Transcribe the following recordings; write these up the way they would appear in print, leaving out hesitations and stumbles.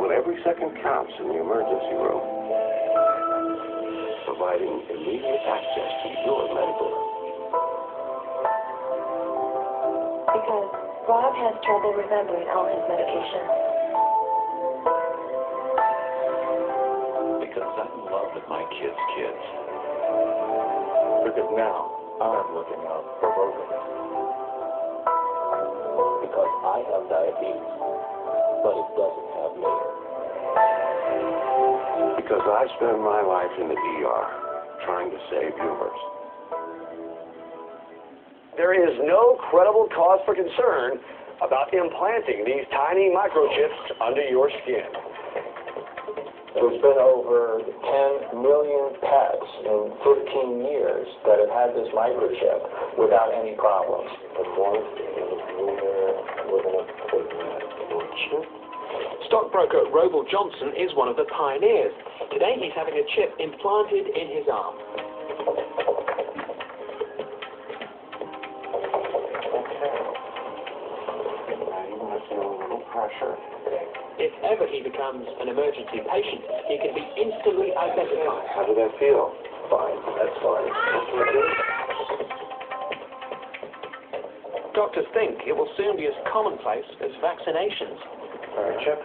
when every second counts in the emergency room, providing immediate access to your medical. Because Rob has trouble remembering all his medications. Because I'm in love with my kids' kids. Because now I'm looking out for both of them. Because I have diabetes, but it doesn't have me. Because I spend my life in the ER trying to save yours. There is no credible cause for concern about implanting these tiny microchips under your skin. There's been over 10 million pets in 15 years that have had this microchip without any problems. Stockbroker Robel Johnson is one of the pioneers. Today he's having a chip implanted in his arm. Pressure. If ever he becomes an emergency patient, he can be instantly identified. How did that feel? Fine. That's fine. Doctors think it will soon be as commonplace as vaccinations. All right, Chip.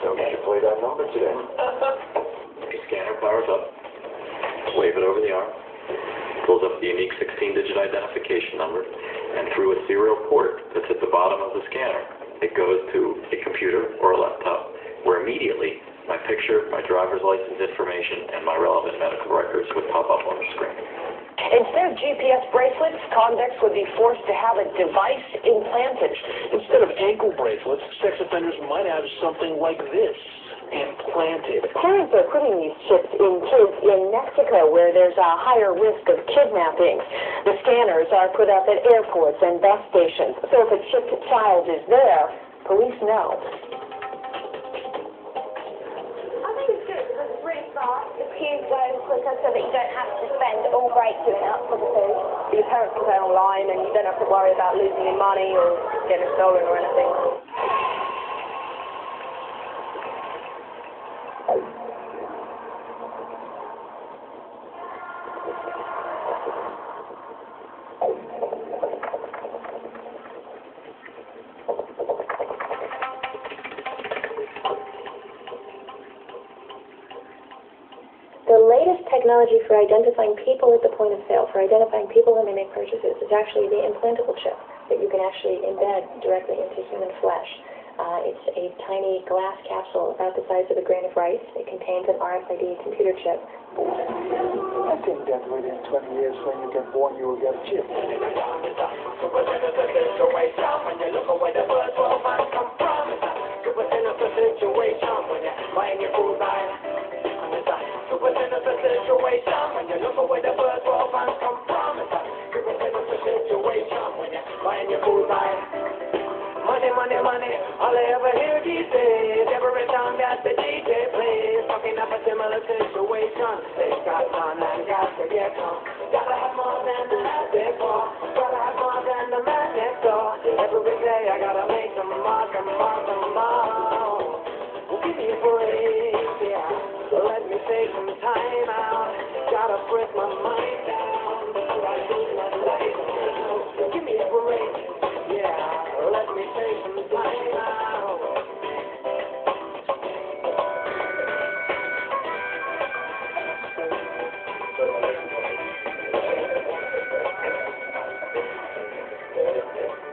So we should play that number today. The scanner powers up. Wave it over the arm. Pulls up the unique 16-digit identification number. And through a serial port that's at the bottom of the scanner, it goes to a computer or a laptop, where immediately my picture, my driver's license information, and my relevant medical records would pop up on the screen. Instead of GPS bracelets, convicts would be forced to have a device implanted. Instead of ankle bracelets, sex offenders might have something like this implanted. Parents are putting these chips in kids in Mexico where there's a higher risk of kidnapping. The scanners are put up at airports and bus stations, so if a chipped child is there, police know. I think it's good because it's really fast. The queues go quicker so that you don't have to spend all break doing up for the food. Your parents can pay online and you don't have to worry about losing your money or getting stolen or anything. The latest technology for identifying people at the point of sale, for identifying people when they make purchases, is actually the implantable chip that you can actually embed directly into human flesh. It's a tiny glass capsule about the size of a grain of rice. It contains an RFID computer chip. I think that within 20 years when you get born, you will get a chip. Money, money, money, all I ever hear these days. Every time that the DJ plays, talking up a similar situation. They got on and got to get on. Gotta have more than the last day for. Gotta have more than the man next door. Every day I gotta make some more, some more, some more. Well, give me a break, yeah. Let me take some time out. Gotta break my mind down before I lose my life. Give me a break, yeah. Let me take some time out.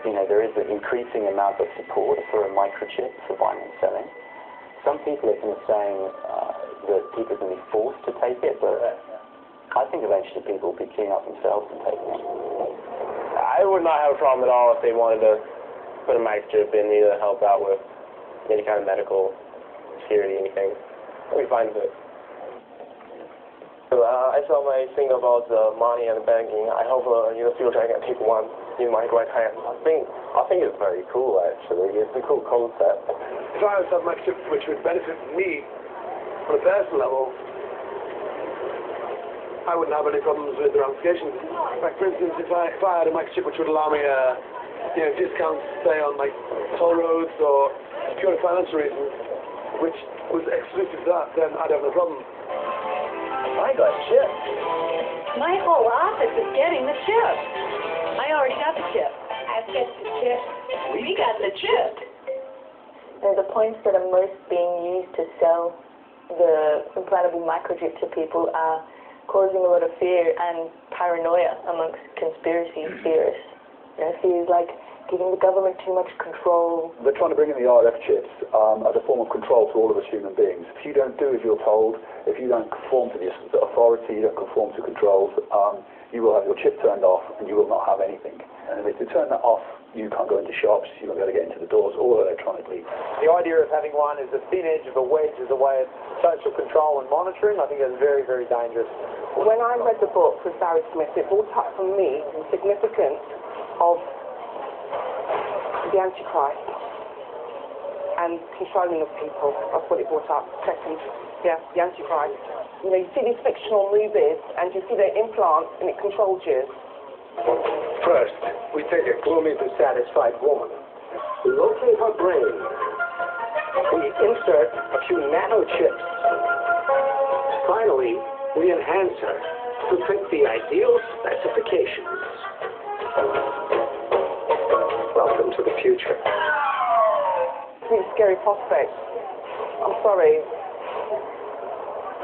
You know, there is an increasing amount of support for a microchip for buying and selling. Some people are kind of saying that people are going to be forced to take it, but I think eventually people will be keying up themselves and taking it. I would not have a problem at all if they wanted to put a microchip in, either help out with any kind of medical security, anything. I'd be fine with it. I saw my thing about money and banking. I hope in the future I can take one in my right hand. I think it's very cool, actually. It's a cool concept. If I was to have a microchip which would benefit me on a personal level, I wouldn't have any problems with the ramifications. Like, for instance, if I had a microchip which would allow me discounts, say, on like toll roads or purely financial reasons, which was exclusive to that, then I'd have no problem. I got chipped. My whole office is getting the chip. I already got the chip. I've got the chip. We got the chip. The points that are most being used to sell the implantable microchip to people are causing a lot of fear and paranoia amongst conspiracy theorists. Fears like giving the government too much control. They're trying to bring in the RF chips as a form of control to all of us human beings. If you don't do as you're told, if you don't conform to the authority, you don't conform to controls, you will have your chip turned off and you will not have anything. And if they turn that off, you can't go into shops, you won't be able to get into the doors, all electronically. The idea of having one as a thin edge of a wedge as a way of social control and monitoring, I think that's very, very dangerous. When I read the book with Barry Smith, it brought up for me the significance of the Antichrist and controlling of people. That's what it brought up. Second, yeah, the Antichrist. You see these fictional movies and you see their implants and it controls you. First, we take a gloomy, dissatisfied woman. We locate her brain. We insert a few nanochips. Finally, we enhance her to fit the ideal specifications. Welcome to the future. It's a scary prospect. I'm sorry.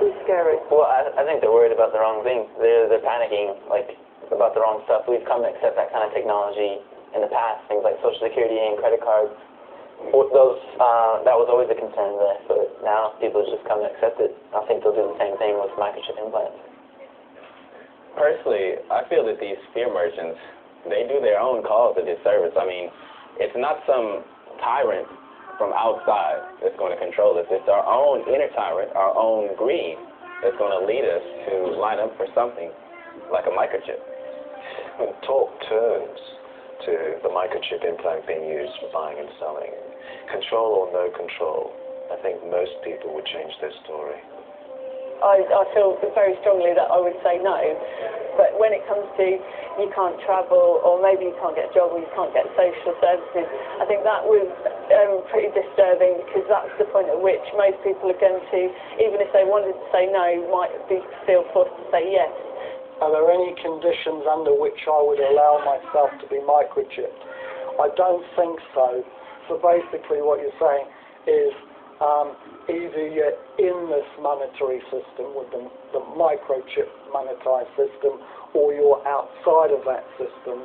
It's scary. Well, I think they're worried about the wrong thing. They're panicking, about the wrong stuff. We've come to accept that kind of technology in the past, things like Social Security and credit cards. That was always a concern there, but now people just come to accept it. I think they'll do the same thing with microchip implants. Personally, I feel that these fear merchants, they do their own cause a disservice. I mean, it's not some tyrant from outside that's going to control us. It's our own inner tyrant, our own greed, that's going to lead us to line up for something like a microchip. When talk turns to the microchip implant being used for buying and selling, control or no control, I think most people would change their story. I feel very strongly that I would say no, but when it comes to you can't travel or maybe you can't get a job or you can't get social services, I think that was pretty disturbing because that's the point at which most people are going to, even if they wanted to say no, might feel forced to say yes. Are there any conditions under which I would allow myself to be microchipped? I don't think so. So basically what you're saying is either you're in this monetary system with the microchip monetized system or you're outside of that system